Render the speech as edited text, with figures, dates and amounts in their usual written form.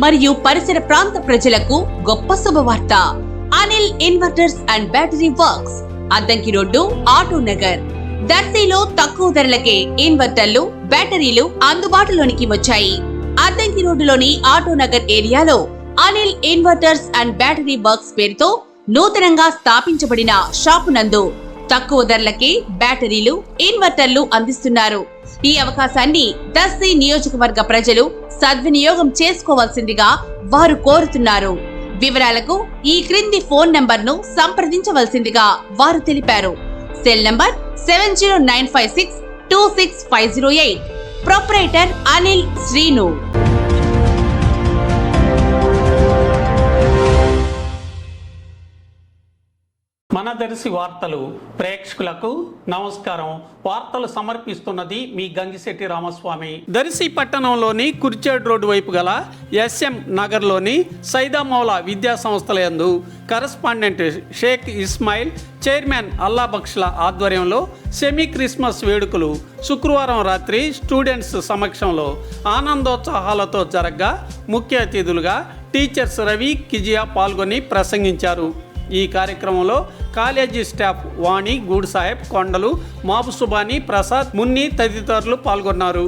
మరియు పరిసర ప్రాంత ప్రజలకు గొప్ప శుభవార్త. Anil inverters and battery works, Addanki road, Auto Nagar, దర్శిలో తక్కువ ధరలకే ఇన్వర్టర్లు, బ్యాటరీలు అందుబాటులోనికి వచ్చాయి. అద్దంకి రోడ్డులోని ఆటో నగర్ ఏరియాలో Anil inverters and battery works పేరుతో నూతనంగా స్థాపించబడిన షాపు నందు తక్కువ ధరలకే బ్యాటరీలు, ఇన్వర్టర్లు అందిస్తున్నారు. ఈ అవకాశాన్ని దర్శి నియోజకవర్గ ప్రజలు సద్వినియోగం చేసుకోవాల్సిందిగా వారు కోరుతున్నారు. వివరాలకు ఈ క్రింది ఫోన్ నంబర్ను సంప్రదించవలసిందిగా వారు తెలిపారు. Cell number 7095626508. Proprietor Anil Srinu. మన దర్శి వార్తలు ప్రేక్షకులకు నమస్కారం. వార్తలు సమర్పిస్తున్నది మీ గంగిశెట్టి రామస్వామి. దర్శి పట్టణంలోని కుర్చేడ్ రోడ్డు వైపు గల SM నగర్లోని సైదామౌలా విద్యా సంస్థల యందు కరస్పాండెంట్ షేక్ ఇస్మాయిల్, చైర్మన్ అల్లా బక్షల ఆధ్వర్యంలో సెమీ క్రిస్మస్ వేడుకలు శుక్రవారం రాత్రి స్టూడెంట్స్ సమక్షంలో ఆనందోత్సాహాలతో జరగ్గా ముఖ్య అతిథులుగా టీచర్స్ రవి, కిజియా పాల్గొని ప్రసంగించారు. ఈ కార్యక్రమంలో కాలేజీ స్టాఫ్ వాణి, గూడ్ సాహెబ్, కొండలు, మాబు సుబాని, ప్రసాద్, మున్ని తదితరులు పాల్గొన్నారు.